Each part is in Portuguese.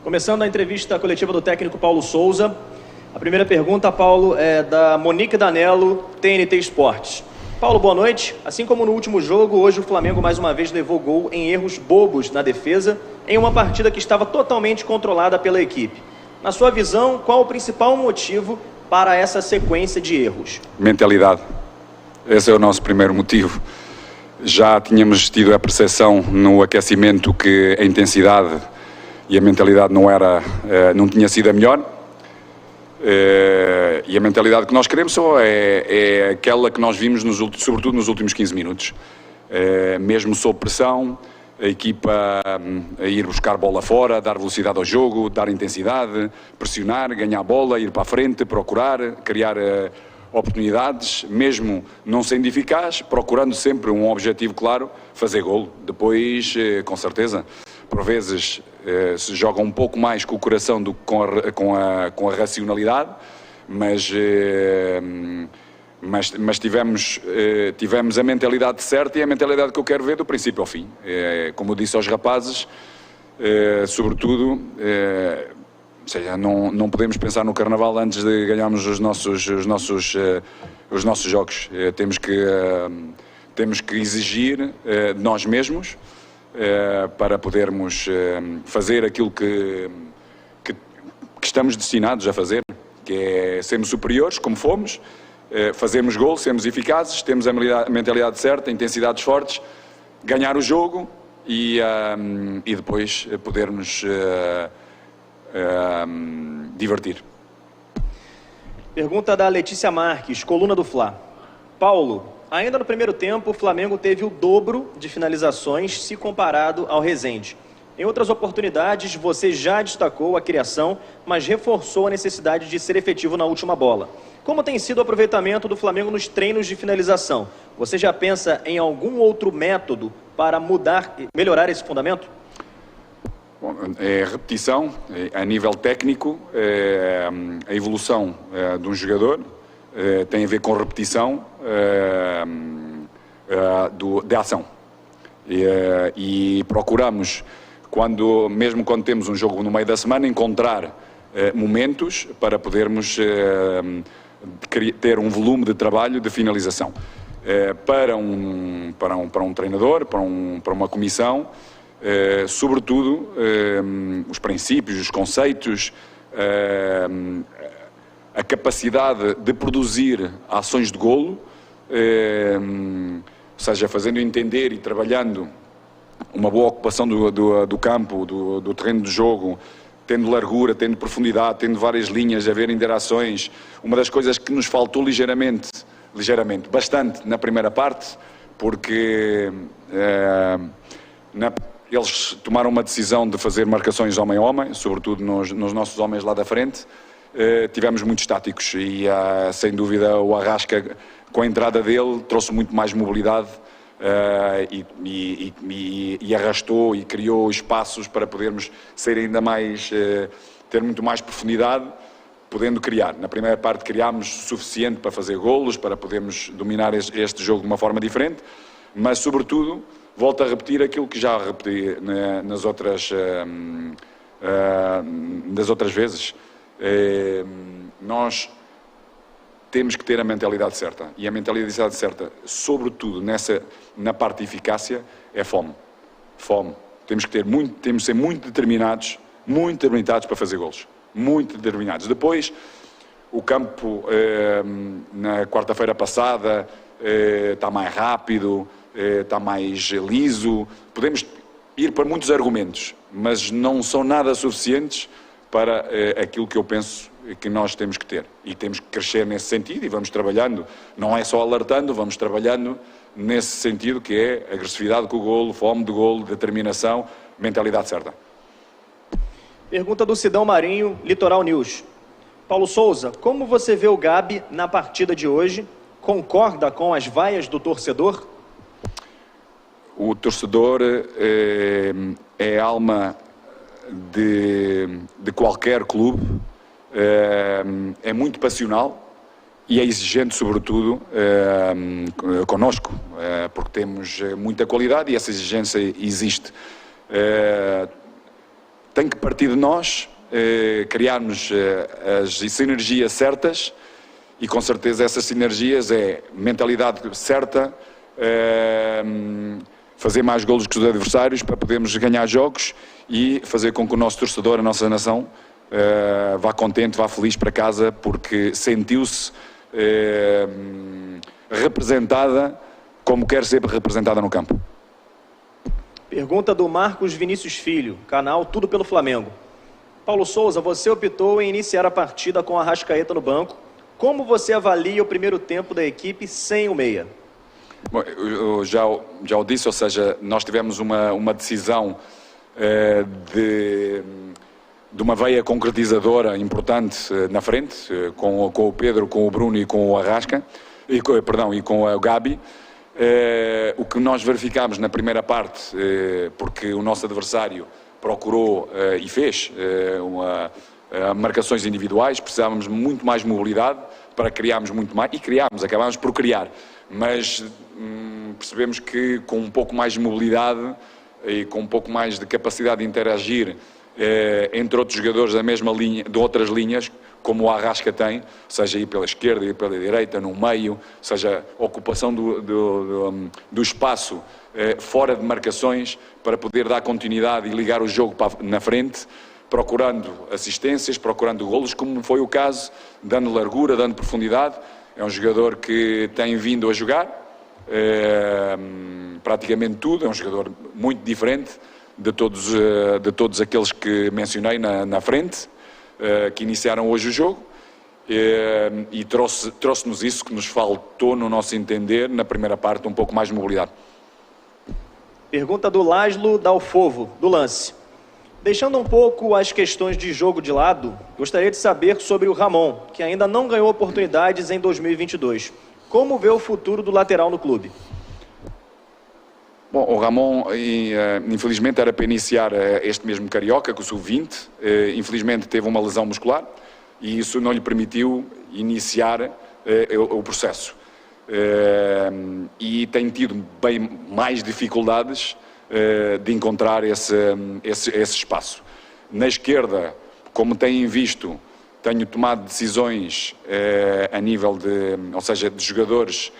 Começando a entrevista coletiva do técnico Paulo Souza. A primeira pergunta, Paulo, é da Monique Danello, TNT Esportes. Paulo, boa noite. Assim como no último jogo, hoje o Flamengo mais uma vez levou gol em erros bobos na defesa, em uma partida que estava totalmente controlada pela equipe. Na sua visão, qual o principal motivo para essa sequência de erros? Mentalidade. Esse é o nosso primeiro motivo. Já tínhamos tido a percepção no aquecimento que a intensidade e a mentalidade não tinha sido a melhor. E a mentalidade que nós queremos só é aquela que nós vimos, sobretudo nos últimos 15 minutos. Mesmo sob pressão, a equipa a ir buscar bola fora, dar velocidade ao jogo, dar intensidade, pressionar, ganhar a bola, ir para a frente, procurar, criar oportunidades, mesmo não sendo eficaz, procurando sempre um objetivo claro, fazer golo. Depois, com certeza, por vezes se joga um pouco mais com o coração do que com a racionalidade, mas tivemos a mentalidade certa e a mentalidade que eu quero ver do princípio ao fim. Como eu disse aos rapazes, sobretudo, ou seja, não podemos pensar no Carnaval antes de ganharmos os nossos jogos. Temos que exigir de nós mesmos para podermos fazer aquilo que estamos destinados a fazer, que é sermos superiores, como fomos, fazermos gol, sermos eficazes, temos a mentalidade certa, intensidades fortes, ganhar o jogo e depois podermos divertir. Pergunta da Letícia Marques, coluna do Fla. Paulo, ainda no primeiro tempo, o Flamengo teve o dobro de finalizações se comparado ao Rezende. Em outras oportunidades, você já destacou a criação, mas reforçou a necessidade de ser efetivo na última bola. Como tem sido o aproveitamento do Flamengo nos treinos de finalização? Você já pensa em algum outro método para melhorar esse fundamento? Bom, repetição, a nível técnico, a evolução de um jogador tem a ver com repetição da ação. E procuramos, mesmo quando temos um jogo no meio da semana, encontrar momentos para podermos ter um volume de trabalho de finalização. Para um treinador, para uma comissão, sobretudo os princípios, os conceitos, a capacidade de produzir ações de golo, ou seja, fazendo entender e trabalhando uma boa ocupação do campo, do terreno de jogo, tendo largura, tendo profundidade, tendo várias linhas, haver interações. Uma das coisas que nos faltou bastante na primeira parte, porque eles tomaram uma decisão de fazer marcações homem a homem, sobretudo nos nossos homens lá da frente. Tivemos muito estáticos e sem dúvida o Arrasca, com a entrada dele, trouxe muito mais mobilidade e arrastou e criou espaços para podermos ser ainda mais, ter muito mais profundidade, podendo criar. Na primeira parte criámos suficiente para fazer golos, para podermos dominar este jogo de uma forma diferente, mas sobretudo volto a repetir aquilo que já repeti das outras vezes. Nós temos que ter a mentalidade certa, e a mentalidade certa, sobretudo na parte de eficácia, é fome. Temos que ser muito determinados para fazer golos, muito determinados. Depois, o campo na quarta-feira passada está mais rápido, está mais liso. Podemos ir para muitos argumentos, mas não são nada suficientes para aquilo que eu penso que nós temos que ter. E temos que crescer nesse sentido e vamos trabalhando. Não é só alertando, vamos trabalhando nesse sentido, que é agressividade com o golo, fome de golo, determinação, mentalidade certa. Pergunta do Sidão Marinho, Litoral News. Paulo Souza, como você vê o Gabi na partida de hoje? Concorda com as vaias do torcedor? O torcedor é a alma de qualquer clube, é muito passional e é exigente, sobretudo, connosco, porque temos muita qualidade e essa exigência existe. tem que partir de nós, criarmos as sinergias certas, e com certeza essas sinergias é mentalidade certa, fazer mais golos que os adversários para podermos ganhar jogos e fazer com que o nosso torcedor, a nossa nação, vá contente, vá feliz para casa, porque sentiu-se representada como quer ser representada no campo. Pergunta do Marcos Vinícius Filho, canal Tudo pelo Flamengo. Paulo Souza, você optou em iniciar a partida com a Arrascaeta no banco. Como você avalia o primeiro tempo da equipe sem o meia? Bom, eu já o disse, ou seja, nós tivemos uma decisão de uma veia concretizadora importante na frente, com o Pedro, com o Bruno e com o Arrasca, e com o Gabi. O que nós verificámos na primeira parte, porque o nosso adversário procurou e fez marcações individuais, precisávamos muito mais mobilidade para criarmos muito mais, e acabámos por criar, mas percebemos que com um pouco mais de mobilidade e com um pouco mais de capacidade de interagir entre outros jogadores da mesma linha, de outras linhas, como o Arrasca tem, seja ir pela esquerda e pela direita, no meio, seja ocupação do espaço fora de marcações, para poder dar continuidade e ligar o jogo na frente, procurando assistências, procurando golos, como foi o caso, dando largura, dando profundidade. É um jogador que tem vindo a jogar praticamente tudo, é um jogador muito diferente de todos aqueles que mencionei na frente, que iniciaram hoje o jogo, e trouxe-nos isso que nos faltou, no nosso entender, na primeira parte, um pouco mais de mobilidade. Pergunta do Laszlo Dalfovo, do Lance. Deixando um pouco as questões de jogo de lado, gostaria de saber sobre o Ramon, que ainda não ganhou oportunidades em 2022. Como vê o futuro do lateral no clube? Bom, o Ramon, infelizmente, era para iniciar este mesmo Carioca, com o Sub-20. Infelizmente teve uma lesão muscular e isso não lhe permitiu iniciar o processo. E tem tido bem mais dificuldades de encontrar esse espaço. Na esquerda, como têm visto, tenho tomado decisões a nível de jogadores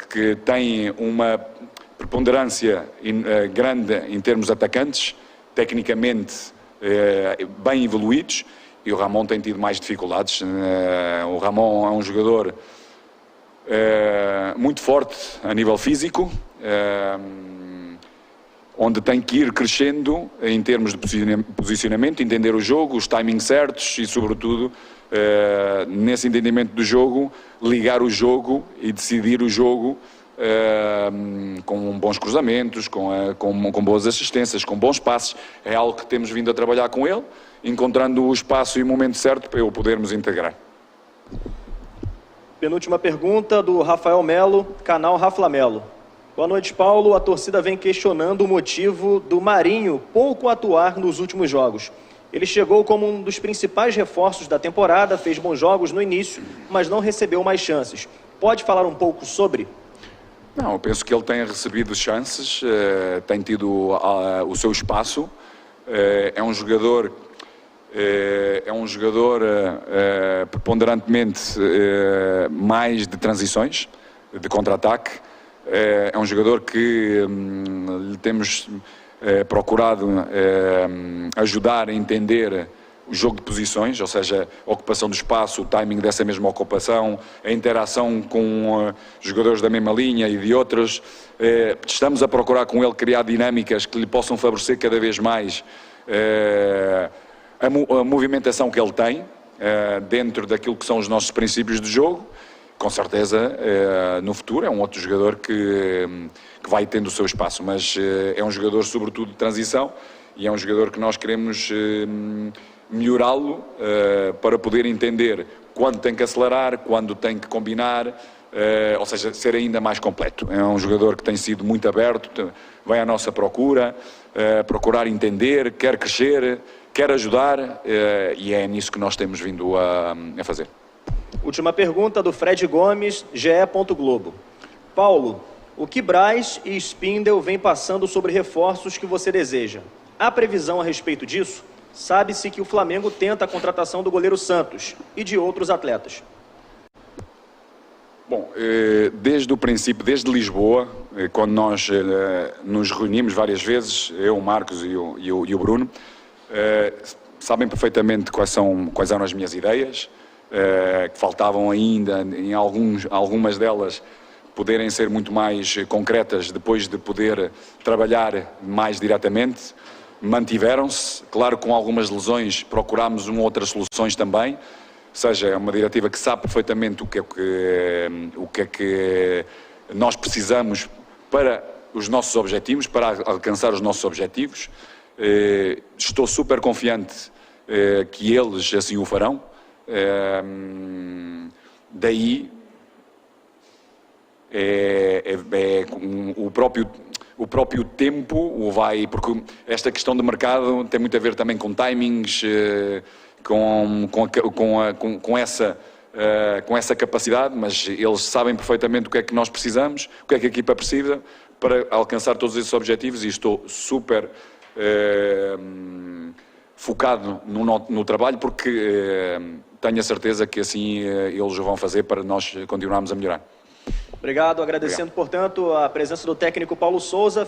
que têm uma preponderância grande em termos atacantes, tecnicamente bem evoluídos, e o Ramon tem tido mais dificuldades. O Ramon é um jogador muito forte a nível físico, onde tem que ir crescendo em termos de posicionamento, entender o jogo, os timings certos e, sobretudo, nesse entendimento do jogo, ligar o jogo e decidir o jogo com bons cruzamentos, com boas assistências, com bons passes. É algo que temos vindo a trabalhar com ele, encontrando o espaço e o momento certo para o podermos integrar. Penúltima pergunta do Rafael Melo, canal Rafa Melo. Boa noite, Paulo. A torcida vem questionando o motivo do Marinho pouco atuar nos últimos jogos. Ele chegou como um dos principais reforços da temporada, fez bons jogos no início, mas não recebeu mais chances. Pode falar um pouco sobre? Não, eu penso que ele tem recebido chances, tem tido o seu espaço. É um jogador preponderantemente mais de transições, de contra-ataque. É um jogador que lhe temos procurado ajudar a entender o jogo de posições, ou seja, a ocupação do espaço, o timing dessa mesma ocupação, a interação com jogadores da mesma linha e de outros. Estamos a procurar com ele criar dinâmicas que lhe possam favorecer cada vez mais a movimentação que ele tem dentro daquilo que são os nossos princípios de jogo. Com certeza, no futuro é um outro jogador que vai tendo o seu espaço, mas é um jogador sobretudo de transição e é um jogador que nós queremos melhorá-lo para poder entender quando tem que acelerar, quando tem que combinar, ou seja, ser ainda mais completo. É um jogador que tem sido muito aberto, vai à nossa procura, procurar entender, quer crescer, quer ajudar, e é nisso que nós temos vindo a fazer. Última pergunta do Fred Gomes, GE. Globo. Paulo, O que Braz e Spindel vêm passando sobre reforços que você deseja? Há previsão a respeito disso? Sabe-se que o Flamengo tenta a contratação do goleiro Santos e de outros atletas. Bom, desde o princípio, desde Lisboa, quando nós nos reunimos várias vezes, eu, o Marcos e o Bruno, sabem perfeitamente quais eram as minhas ideias, que faltavam ainda, em algumas delas, poderem ser muito mais concretas depois de poder trabalhar mais diretamente. Mantiveram-se, claro, com algumas lesões, procurámos outras soluções também, ou seja, é uma diretiva que sabe perfeitamente o que é que nós precisamos para os nossos objetivos, para alcançar os nossos objetivos. Estou super confiante que eles assim o farão. Daí o próprio tempo vai, porque esta questão de mercado tem muito a ver também com timings, com essa capacidade, mas eles sabem perfeitamente o que é que nós precisamos, o que é que a equipa precisa para alcançar todos esses objetivos, e estou super focado no trabalho, porque tenho a certeza que assim eles o vão fazer para nós continuarmos a melhorar. Obrigado, agradecendo, portanto, a presença do técnico Paulo Souza.